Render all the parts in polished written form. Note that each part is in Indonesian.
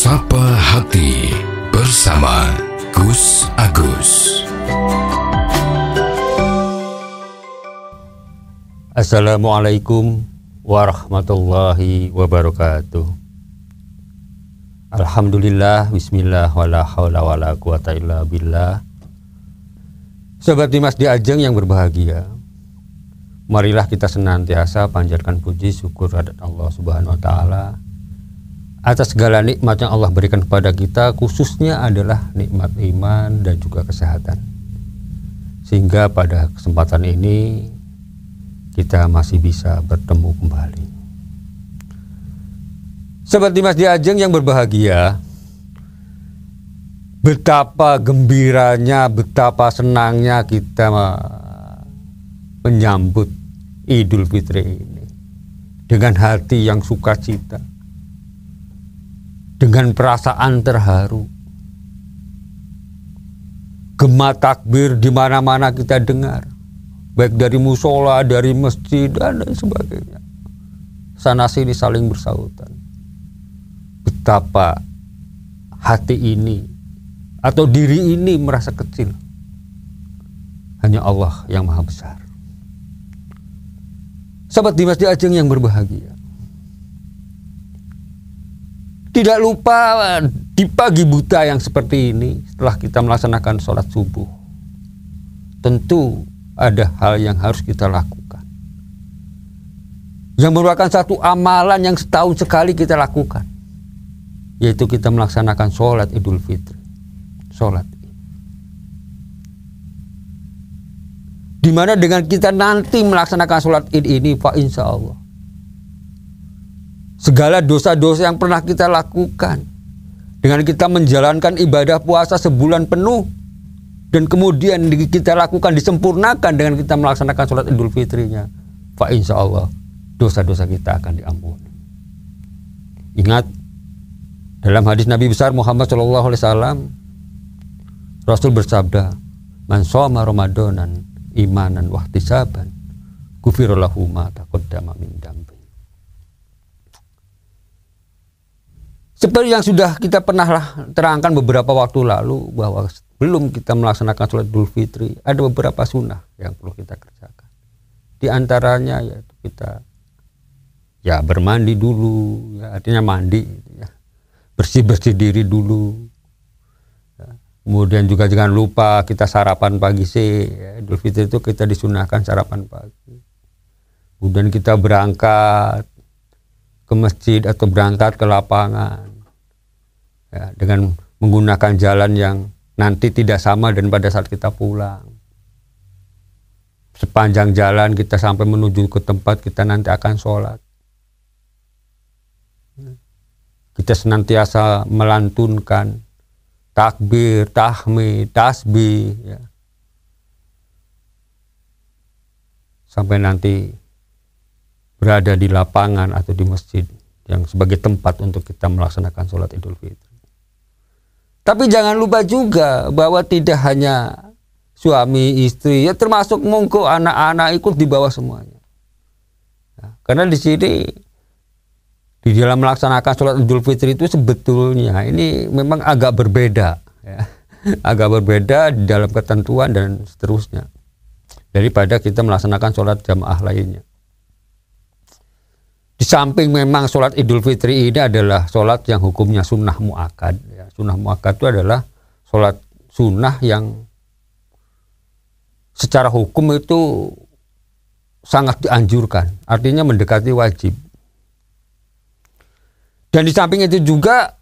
Sapa Hati bersama Gus Agus. Assalamualaikum warahmatullahi wabarakatuh. Alhamdulillah, bismillah, wala hawla wala quwata illa billah. Sobat Dimas di Ajeng yang berbahagia, marilah kita senantiasa panjatkan puji syukur kepada Allah Subhanahu wa Ta'ala atas segala nikmat yang Allah berikan kepada kita, khususnya adalah nikmat iman dan juga kesehatan. Sehingga pada kesempatan ini kita masih bisa bertemu kembali. Sobat Dimas di Ajeng yang berbahagia, betapa gembiranya, betapa senangnya kita menyambut Idul Fitri ini dengan hati yang sukacita, dengan perasaan terharu. Gema takbir di mana-mana kita dengar, baik dari musola, dari masjid dan lain sebagainya. Sana sini saling bersautan. Betapa hati ini atau diri ini merasa kecil. Hanya Allah yang maha besar. Sahabat Dimas di Ajeng yang berbahagia, tidak lupa di pagi buta yang seperti ini, setelah kita melaksanakan sholat subuh, tentu ada hal yang harus kita lakukan, yang merupakan satu amalan yang setahun sekali kita lakukan, yaitu kita melaksanakan sholat Idul Fitri. Sholat dimana dengan kita nanti melaksanakan sholat id ini, fa insya Allah segala dosa-dosa yang pernah kita lakukan, dengan kita menjalankan ibadah puasa sebulan penuh dan kemudian kita lakukan disempurnakan dengan kita melaksanakan sholat Idul Fitrinya, fa insya Allah dosa-dosa kita akan diampuni. Ingat, dalam hadis Nabi besar Muhammad SAW, Rasul bersabda, "Man shoma Ramadanan imanan wahtisaban, ghufira lahu ma taqaddama min dambi." Seperti yang sudah kita pernah terangkan beberapa waktu lalu, bahwa sebelum kita melaksanakan sholat Idul Fitri ada beberapa sunnah yang perlu kita kerjakan. Di antaranya yaitu kita bermandi dulu, artinya mandi, bersih-bersih diri dulu. Kemudian juga jangan lupa kita sarapan pagi sih. Idul Fitri itu kita disunahkan sarapan pagi. Kemudian kita berangkat ke masjid atau berangkat ke lapangan, dengan menggunakan jalan yang nanti tidak sama dan pada saat kita pulang. Sepanjang jalan kita sampai menuju ke tempat kita nanti akan sholat, kita senantiasa melantunkan takbir, tahmid, tasbih, sampai nanti berada di lapangan atau di masjid yang sebagai tempat untuk kita melaksanakan sholat Idul Fitri. Tapi jangan lupa juga bahwa tidak hanya suami istri, termasuk monggo anak-anak ikut di bawah semuanya. Karena di sini di dalam melaksanakan sholat Idul Fitri itu sebetulnya ini memang agak berbeda, agak berbeda di dalam ketentuan dan seterusnya daripada kita melaksanakan sholat jamaah lainnya. Di samping memang sholat Idul Fitri ini adalah sholat yang hukumnya sunnah mu'akkad. Sunnah mu'akkad itu adalah sholat sunnah yang secara hukum itu sangat dianjurkan, artinya mendekati wajib. Dan di samping itu juga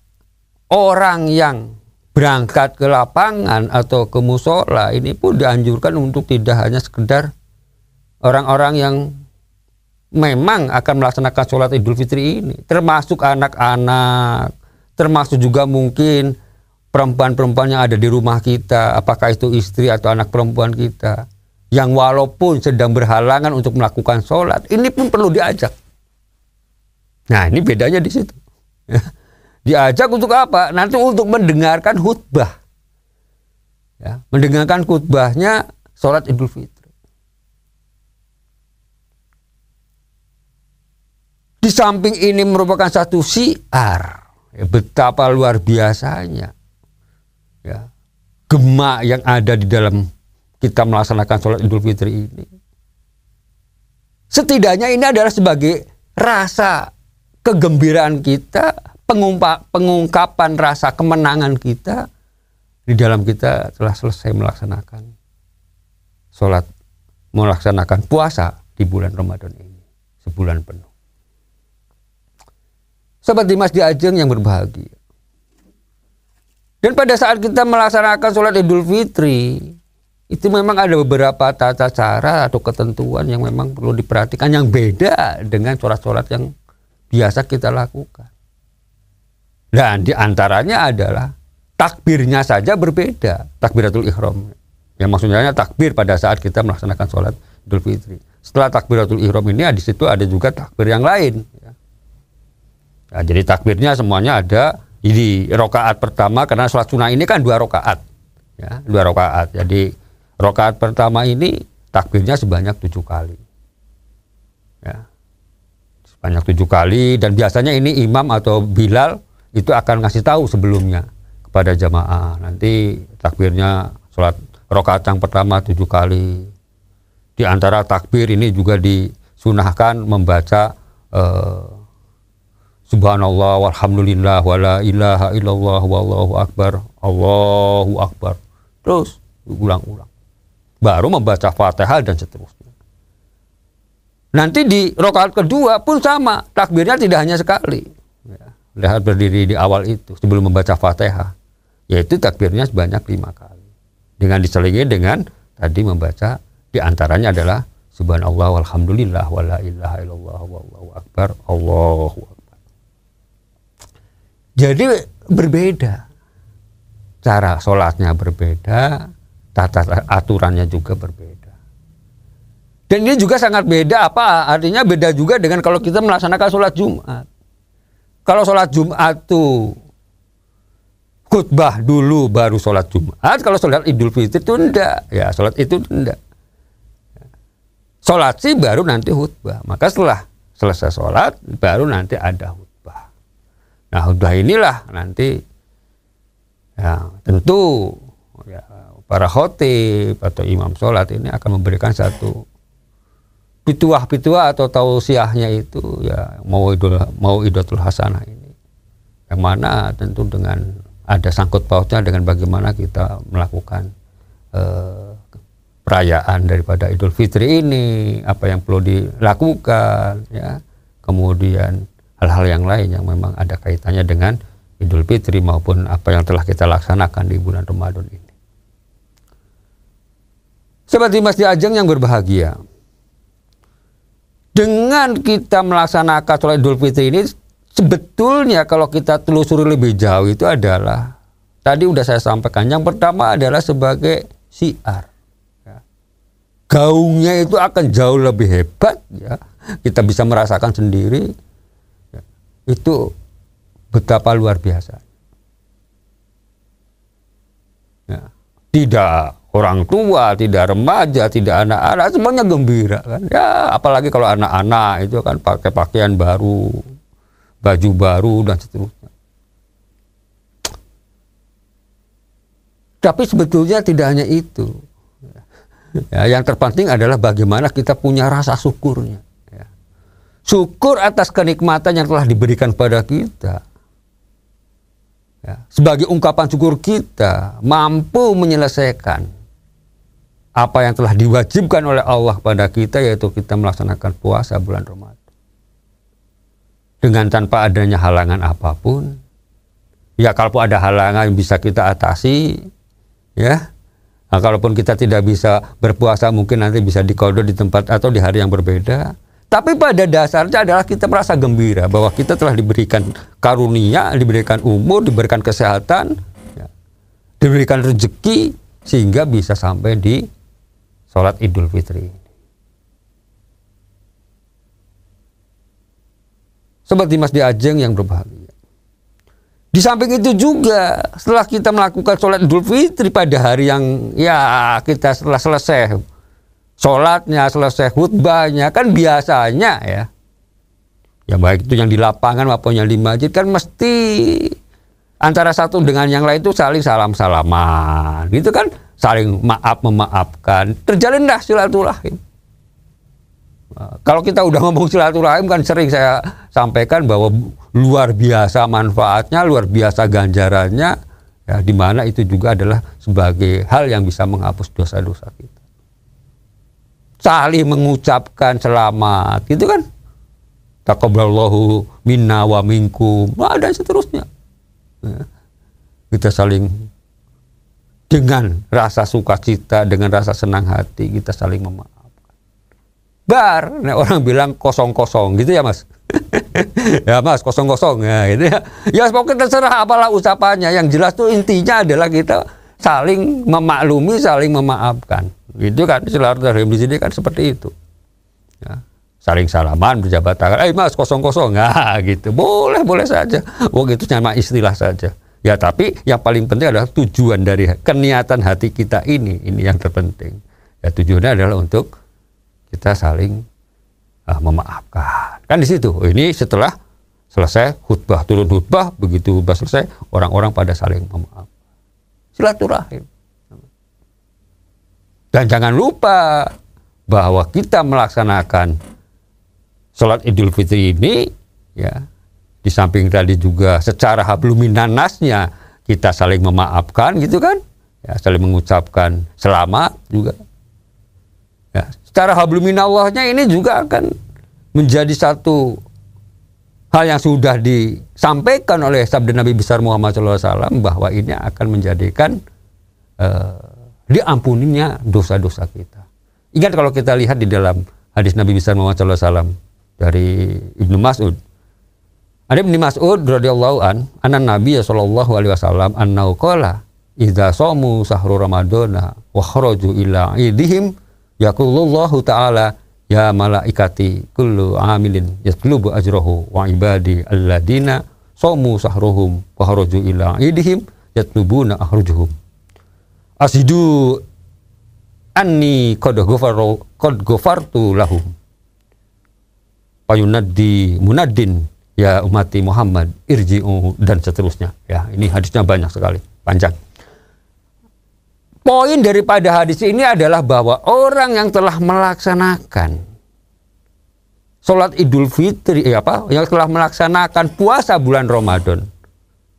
orang yang berangkat ke lapangan atau ke musola ini pun dianjurkan untuk tidak hanya sekedar orang-orang yang memang akan melaksanakan sholat Idul Fitri ini, termasuk anak-anak, termasuk juga mungkin perempuan-perempuan yang ada di rumah kita, apakah itu istri atau anak perempuan kita, yang walaupun sedang berhalangan untuk melakukan sholat, ini pun perlu diajak. Nah, ini bedanya di situ. Diajak untuk apa? Nanti untuk mendengarkan khutbah, mendengarkan khutbahnya sholat Idul Fitri. Di samping ini merupakan satu syiar, ya, betapa luar biasanya ya gema yang ada di dalam kita melaksanakan sholat Idul Fitri ini. Setidaknya ini adalah sebagai rasa kegembiraan kita, pengungkapan rasa kemenangan kita di dalam kita telah selesai melaksanakan sholat, melaksanakan puasa di bulan Ramadan ini, sebulan penuh. Sobat Dimas di Ajeng yang berbahagia. Dan pada saat kita melaksanakan sholat Idul Fitri, itu memang ada beberapa tata cara atau ketentuan yang memang perlu diperhatikan yang beda dengan sholat-sholat yang biasa kita lakukan. Dan diantaranya adalah takbirnya saja berbeda, takbiratul ihram. Yang maksudnya takbir pada saat kita melaksanakan sholat Idul Fitri. Setelah takbiratul ihram ini di situ ada juga takbir yang lain. Nah, jadi takbirnya semuanya ada di rakaat pertama, karena sholat sunnah ini kan 2 rakaat, ya, 2 rakaat. Jadi rakaat pertama ini takbirnya sebanyak 7 kali, ya, sebanyak 7 kali. Dan biasanya ini imam atau Bilal itu akan ngasih tahu sebelumnya kepada jamaah. Nanti takbirnya sholat rakaat yang pertama 7 kali. Di antara takbir ini juga disunahkan membaca Subhanallah walhamdulillah wala ilaha illallah wallahu akbar, Allahu akbar. Terus ulang-ulang. Baru membaca Fatihah dan seterusnya. Nanti di rakaat kedua pun sama, takbirnya tidak hanya sekali. Ya, lihat berdiri di awal itu sebelum membaca Fatihah, yaitu takbirnya sebanyak 5 kali. Dengan diselingi dengan tadi membaca diantaranya adalah Subhanallah walhamdulillah wala ilaha illallah wallahu akbar, Allahu akbar. Jadi berbeda, cara sholatnya berbeda, tata aturannya juga berbeda. Dan ini juga sangat beda, apa artinya beda juga dengan kalau kita melaksanakan sholat Jumat. Kalau sholat Jumat itu khutbah dulu baru sholat Jumat, kalau sholat Idul Fitri itu enggak, ya sholat itu enggak. Sholat sih baru nanti khutbah, maka setelah selesai sholat baru nanti ada khutbah. Nah, khutbah inilah nanti ya, tentu ya, para khotib atau imam sholat ini akan memberikan satu pituah-pituah atau tausiahnya itu ya mau idatul hasanah ini, yang mana tentu dengan ada sangkut pautnya dengan bagaimana kita melakukan perayaan daripada Idul Fitri ini, apa yang perlu dilakukan, ya, kemudian hal-hal yang lain yang memang ada kaitannya dengan Idul Fitri maupun apa yang telah kita laksanakan di bulan Ramadan ini. Sobat Dimas di Ajeng yang berbahagia, dengan kita melaksanakan sholat Idul Fitri ini, sebetulnya kalau kita telusuri lebih jauh itu adalah, tadi udah saya sampaikan, yang pertama adalah sebagai syiar. Ya. Gaungnya itu akan jauh lebih hebat, ya. Kita bisa merasakan sendiri. Itu betapa luar biasa. Ya. Tidak orang tua, tidak remaja, tidak anak-anak, semuanya gembira kan. Ya, apalagi kalau anak-anak itu kan pakai pakaian baru, baju baru dan seterusnya. Tapi sebetulnya tidak hanya itu. Ya, yang terpenting adalah bagaimana kita punya rasa syukurnya. Syukur atas kenikmatan yang telah diberikan pada kita. Ya, sebagai ungkapan syukur kita mampu menyelesaikan apa yang telah diwajibkan oleh Allah pada kita, yaitu kita melaksanakan puasa bulan Ramadan. Dengan tanpa adanya halangan apapun. Ya, kalaupun ada halangan yang bisa kita atasi, ya. Nah, kalaupun kita tidak bisa berpuasa, mungkin nanti bisa diqadha di tempat atau di hari yang berbeda. Tapi pada dasarnya adalah kita merasa gembira bahwa kita telah diberikan karunia, diberikan umur, diberikan kesehatan, ya, diberikan rezeki, sehingga bisa sampai di sholat Idul Fitri. Sobat Dimas di Ajeng yang berbahagia. Di samping itu juga, setelah kita melakukan sholat Idul Fitri pada hari yang ya kita setelah selesai sholatnya, selesai khutbahnya, kan biasanya Ya baik itu yang di lapangan maupun yang di masjid kan mesti antara satu dengan yang lain itu saling salam-salaman. Gitu kan, saling memaafkan. Terjalinlah silaturahim. Kalau kita udah ngomong silaturahim kan sering saya sampaikan bahwa luar biasa manfaatnya, luar biasa ganjarannya, ya, di mana itu juga adalah sebagai hal yang bisa menghapus dosa-dosa kita. Saling mengucapkan selamat, gitu kan? Taqabbalallahu minna wa minkum, dan seterusnya. Ya. Kita saling dengan rasa sukacita, dengan rasa senang hati, kita saling memaafkan. Nah, orang bilang kosong-kosong gitu ya Mas. Ya Mas, kosong-kosong ya gitu ya. Ya pokoknya terserah apalah ucapannya. Yang jelas tuh intinya adalah kita saling memaklumi, saling memaafkan. Gitu kan, silaturahim di sini kan seperti itu. Ya. Saling salaman, berjabat tangan. Mas, kosong-kosong. Nah, gitu. Boleh saja. Itu cuma istilah saja. Ya, tapi yang paling penting adalah tujuan dari keniatan hati kita ini yang terpenting. Ya, tujuannya adalah untuk kita saling memaafkan. Kan di situ. Ini setelah selesai khutbah, turun khutbah, begitu khutbah selesai, orang-orang pada saling memaafkan. Silaturahim. Dan jangan lupa bahwa kita melaksanakan sholat Idul Fitri ini, ya, di samping tadi juga secara habluminan nasnya kita saling memaafkan, gitu kan? Ya, saling mengucapkan selamat juga. Ya, secara habluminallahnya ini juga akan menjadi satu hal yang sudah disampaikan oleh sabda Nabi besar Muhammad SAW bahwa ini akan menjadikan diampuninya dosa-dosa kita. Ingat kalau kita lihat di dalam hadis Nabi besar Muhammad SAW dari Ibnu Mas'ud. Ada Ibnu Mas'ud radhiyallahu anan Nabi sallallahu alaihi wasallam annahu qala idza shamu sahru ramadana wa kharaju ila idihim yaqulullahu ta'ala ya malaikati kullu amilin yatlubu ajrahu wa ibadi alladina shamu sahruhum wa kharaju ila idihim yatlubuna akhrujuhum asidu anni qad ghafartu lahum payunaddi munaddin ya umati Muhammad irji'u dan seterusnya. Ya, ini hadisnya banyak sekali, panjang. Poin daripada hadis ini adalah bahwa orang yang telah melaksanakan sholat Idul Fitri, yang telah melaksanakan puasa bulan Ramadan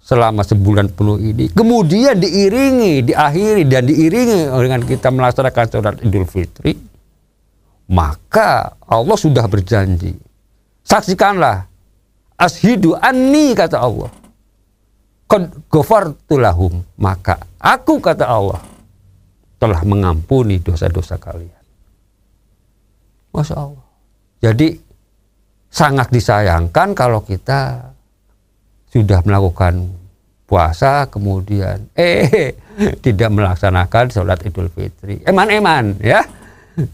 selama sebulan penuh ini, kemudian diakhiri dengan kita melaksanakan sholat Idul Fitri, maka Allah sudah berjanji. Saksikanlah, ashidu anni, kata Allah, qad ghafartu lahum, maka aku, kata Allah, telah mengampuni dosa-dosa kalian. Masya Allah. Jadi sangat disayangkan kalau kita sudah melakukan puasa kemudian tidak melaksanakan sholat Idul Fitri. Eman ya.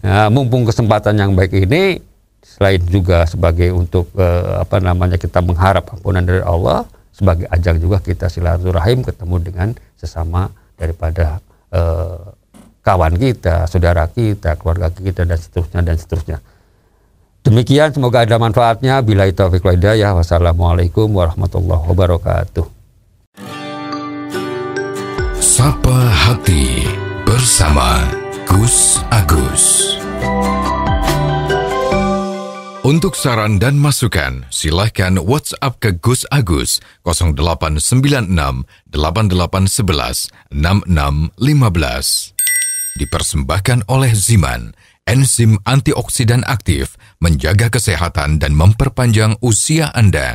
Nah, mumpung kesempatan yang baik ini, selain juga sebagai untuk kita mengharap ampunan dari Allah, sebagai ajang juga kita silaturahim, ketemu dengan sesama daripada kawan kita, saudara kita, keluarga kita, dan seterusnya. Demikian, semoga ada manfaatnya. Billahi taufiq wal hidayah. Wassalamualaikum warahmatullahi wabarakatuh. Sapa Hati bersama Gus Agus. Untuk saran dan masukan, silahkan WhatsApp ke Gus Agus 0896 8811 6615. Dipersembahkan oleh Ziman, enzim antioksidan aktif, menjaga kesehatan dan memperpanjang usia Anda.